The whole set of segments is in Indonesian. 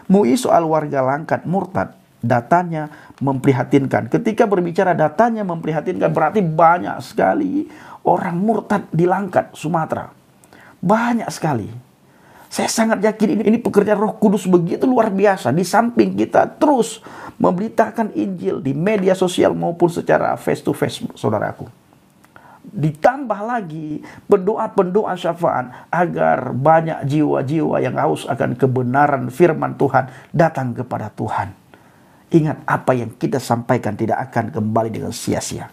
MUI soal warga Langkat murtad, datanya memprihatinkan. Ketika berbicara datanya memprihatinkan, berarti banyak sekali orang murtad di Langkat, Sumatera. Banyak sekali. Saya sangat yakin ini pekerjaan Roh Kudus begitu luar biasa. Di samping kita terus memberitakan Injil di media sosial maupun secara face to face, saudaraku. Ditambah lagi pendoa-pendoa syafaat agar banyak jiwa-jiwa yang haus akan kebenaran firman Tuhan datang kepada Tuhan. Ingat, apa yang kita sampaikan tidak akan kembali dengan sia-sia.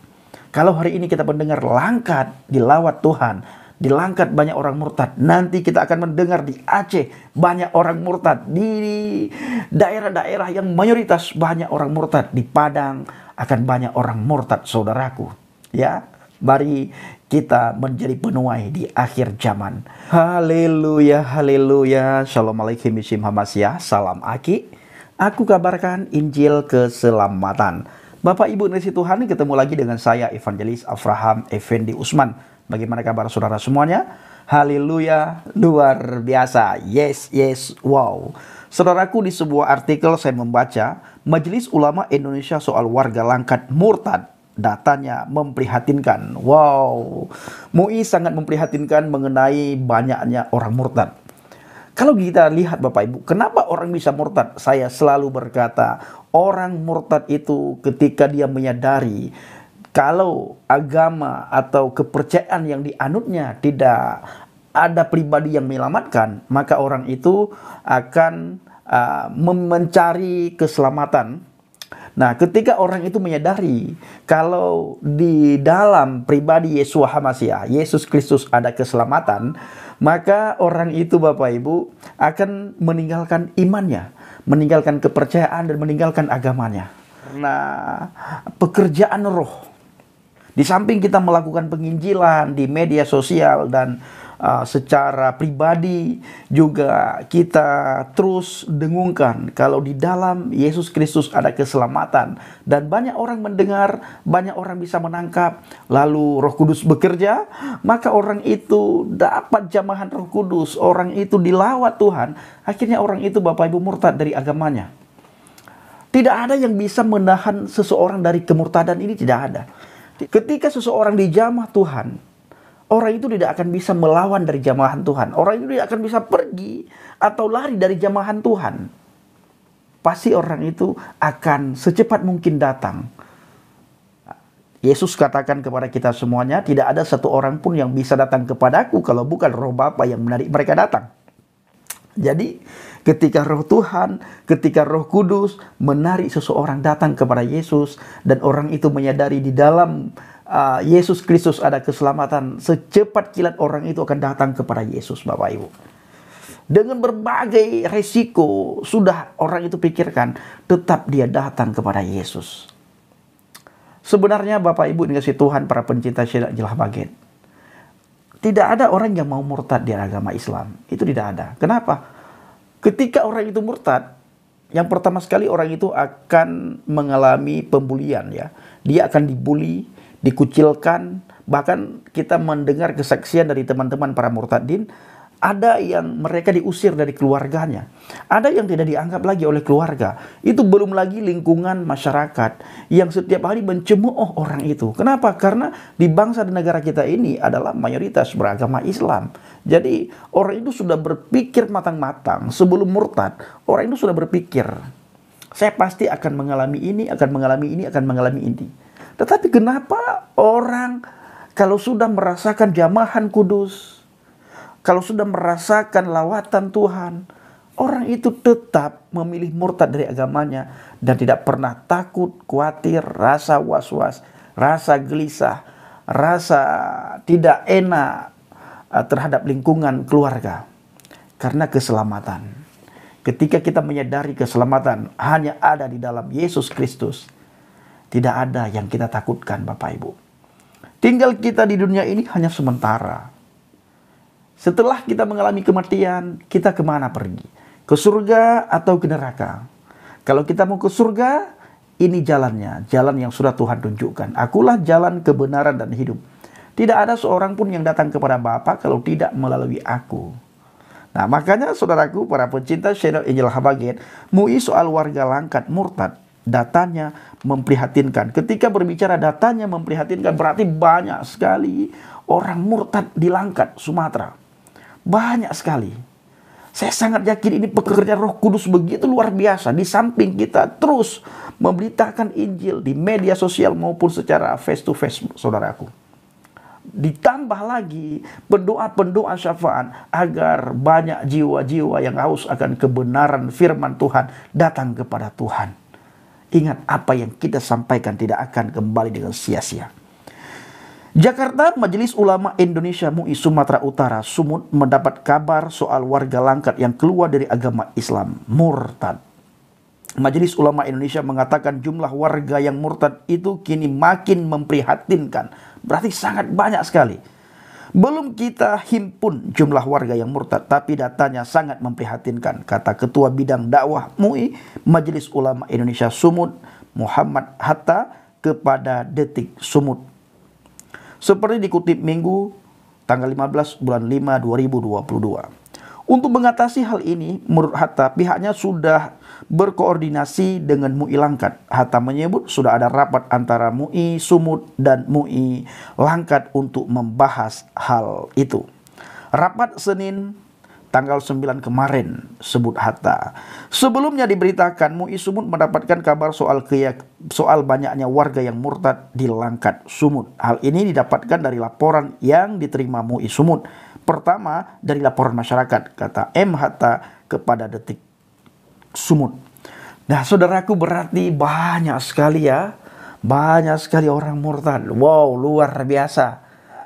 Kalau hari ini kita mendengar Langkat dilawat Tuhan, di Langkat banyak orang murtad, nanti kita akan mendengar di Aceh banyak orang murtad, di daerah-daerah yang mayoritas banyak orang murtad, di Padang akan banyak orang murtad, saudaraku. Ya, mari kita menjadi penuai di akhir zaman. Haleluya, haleluya. Shalom alaikum Yishim Hamasyah. Salam Aki. Aku kabarkan Injil keselamatan. Bapak Ibu nasi Tuhan, ketemu lagi dengan saya Evangelis Avraham Effendi Usman. Bagaimana kabar saudara semuanya? Haleluya, luar biasa. Yes, yes, wow. Saudaraku, di sebuah artikel saya membaca Majelis Ulama Indonesia soal warga Langkat murtad, datanya memprihatinkan. Wow, MUI sangat memprihatinkan mengenai banyaknya orang murtad. Kalau kita lihat Bapak Ibu, kenapa orang bisa murtad? Saya selalu berkata, orang murtad itu ketika dia menyadari kalau agama atau kepercayaan yang dianutnya tidak ada pribadi yang menyelamatkan, maka orang itu akan mencari keselamatan. Nah, ketika orang itu menyadari kalau di dalam pribadi Yeshua HaMasyiah, Yesus Kristus ada keselamatan, maka orang itu Bapak Ibu akan meninggalkan imannya, meninggalkan kepercayaan dan meninggalkan agamanya. Nah, pekerjaan roh. Di samping kita melakukan penginjilan di media sosial dan secara pribadi juga kita terus dengungkan kalau di dalam Yesus Kristus ada keselamatan dan banyak orang mendengar, banyak orang bisa menangkap, lalu Roh Kudus bekerja, maka orang itu dapat jamahan Roh Kudus, orang itu dilawat Tuhan, akhirnya orang itu Bapak Ibu murtad dari agamanya. Tidak ada yang bisa menahan seseorang dari kemurtadan ini, tidak ada. Ketika seseorang dijamah Tuhan, orang itu tidak akan bisa melawan dari jamahan Tuhan. Orang itu tidak akan bisa pergi atau lari dari jamahan Tuhan. Pasti orang itu akan secepat mungkin datang. Yesus katakan kepada kita semuanya, tidak ada satu orang pun yang bisa datang kepadaku kalau bukan Roh Bapa yang menarik mereka datang. Jadi ketika Roh Tuhan, ketika Roh Kudus menarik seseorang datang kepada Yesus dan orang itu menyadari di dalam Yesus Kristus ada keselamatan, secepat kilat orang itu akan datang kepada Yesus, Bapak Ibu. Dengan berbagai resiko sudah orang itu pikirkan, tetap dia datang kepada Yesus. Sebenarnya Bapak Ibu dikasih Tuhan, para pencinta syiar jelah baget, tidak ada orang yang mau murtad di agama Islam. Itu tidak ada. Kenapa? Ketika orang itu murtad, yang pertama sekali orang itu akan mengalami pembulian, ya. Dia akan dibully, dikucilkan. Bahkan kita mendengar kesaksian dari teman-teman para murtadin, ada yang mereka diusir dari keluarganya, ada yang tidak dianggap lagi oleh keluarga. Itu belum lagi lingkungan masyarakat yang setiap hari mencemooh orang itu. Kenapa? Karena di bangsa dan negara kita ini adalah mayoritas beragama Islam. Jadi orang itu sudah berpikir matang-matang sebelum murtad. Orang itu sudah berpikir, saya pasti akan mengalami ini, akan mengalami ini, akan mengalami ini. Tetapi kenapa orang kalau sudah merasakan jamahan kudus, kalau sudah merasakan lawatan Tuhan, orang itu tetap memilih murtad dari agamanya dan tidak pernah takut, khawatir, rasa was-was, rasa gelisah, rasa tidak enak terhadap lingkungan keluarga. Karena keselamatan. Ketika kita menyadari keselamatan hanya ada di dalam Yesus Kristus, tidak ada yang kita takutkan, Bapak Ibu. Tinggal kita di dunia ini hanya sementara. Setelah kita mengalami kematian, kita kemana pergi? Ke surga atau ke neraka? Kalau kita mau ke surga, ini jalannya, jalan yang sudah Tuhan tunjukkan. Akulah jalan kebenaran dan hidup. Tidak ada seorang pun yang datang kepada Bapa kalau tidak melalui aku. Nah, makanya saudaraku, para pencinta channel Injil Habagen, MUI soal warga Langkat murtad, datanya memprihatinkan. Ketika berbicara datanya memprihatinkan, berarti banyak sekali orang murtad di Langkat, Sumatera. Banyak sekali. Saya sangat yakin ini pekerjaan Roh Kudus begitu luar biasa. Di samping kita terus memberitakan Injil di media sosial maupun secara face to face, saudaraku. Ditambah lagi pendoa-pendoa syafaat agar banyak jiwa-jiwa yang haus akan kebenaran firman Tuhan datang kepada Tuhan. Ingat, apa yang kita sampaikan tidak akan kembali dengan sia-sia. Jakarta, Majelis Ulama Indonesia MUI Sumatera Utara Sumut mendapat kabar soal warga Langkat yang keluar dari agama Islam murtad. Majelis Ulama Indonesia mengatakan jumlah warga yang murtad itu kini makin memprihatinkan. Berarti sangat banyak sekali. Belum kita himpun jumlah warga yang murtad, tapi datanya sangat memprihatinkan, kata Ketua Bidang Dakwah MUI Majelis Ulama Indonesia Sumut, Muhammad Hatta, kepada Detik Sumut. Seperti dikutip Minggu tanggal 15 bulan 5 2022. Untuk mengatasi hal ini, menurut Hatta, pihaknya sudah berkoordinasi dengan MUI Langkat. Hatta menyebut sudah ada rapat antara MUI Sumut dan MUI Langkat untuk membahas hal itu. Rapat Senin tanggal 9 kemarin, sebut Hatta. Sebelumnya diberitakan MUI Sumut mendapatkan kabar soal banyaknya warga yang murtad di Langkat Sumut. Hal ini didapatkan dari laporan yang diterima MUI Sumut. Pertama, dari laporan masyarakat, kata M. Hatta kepada Detik Sumut. Nah, saudaraku, berarti banyak sekali ya. Banyak sekali orang murtad. Wow, luar biasa.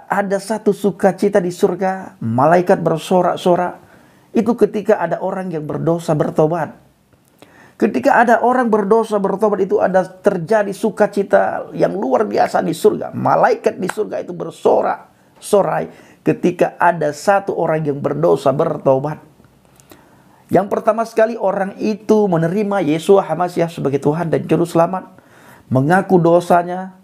Ada satu sukacita di surga, malaikat bersorak-sorak. Itu ketika ada orang yang berdosa bertobat. Ketika ada orang berdosa bertobat, itu ada terjadi sukacita yang luar biasa di surga. Malaikat di surga itu bersorak-sorai ketika ada satu orang yang berdosa bertobat. Yang pertama sekali, orang itu menerima Yeshua HaMasyiah sebagai Tuhan dan Juru Selamat, mengaku dosanya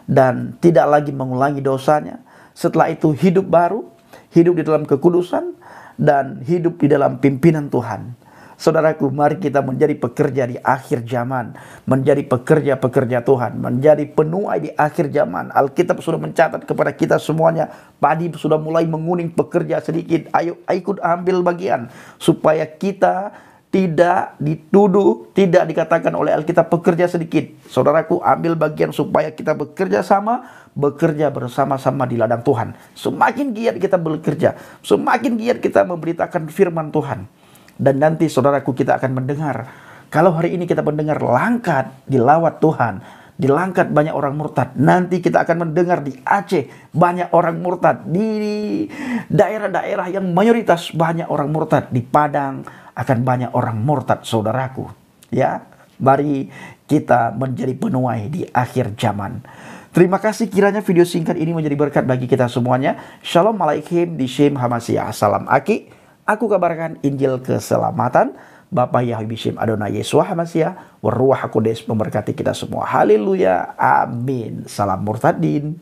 dan tidak lagi mengulangi dosanya. Setelah itu hidup baru, hidup di dalam kekudusan dan hidup di dalam pimpinan Tuhan. Saudaraku, mari kita menjadi pekerja di akhir zaman, menjadi pekerja-pekerja Tuhan, menjadi penuai di akhir zaman. Alkitab sudah mencatat kepada kita semuanya, padi sudah mulai menguning, pekerja sedikit. Ayo ikut ambil bagian, supaya kita tidak dituduh, tidak dikatakan oleh Alkitab pekerja sedikit. Saudaraku, ambil bagian supaya kita bekerja bersama-sama di ladang Tuhan. Semakin giat kita bekerja, semakin giat kita memberitakan firman Tuhan. Dan nanti saudaraku, kita akan mendengar, kalau hari ini kita mendengar Langkat dilawat Tuhan, di Langkat banyak orang murtad, nanti kita akan mendengar di Aceh banyak orang murtad, di daerah-daerah yang mayoritas banyak orang murtad, di Padang akan banyak orang murtad, saudaraku. Ya, mari kita menjadi penuai di akhir zaman. Terima kasih, kiranya video singkat ini menjadi berkat bagi kita semuanya. Shalom alaikum di Shem Hamasyiah. Salam Aki. Aku kabarkan Injil keselamatan. Bapak Yahweh Bishem Adonai Yeshua HaMasyiah, Waruah HaKodes memberkati kita semua. Haleluya. Amin. Salam murtadin.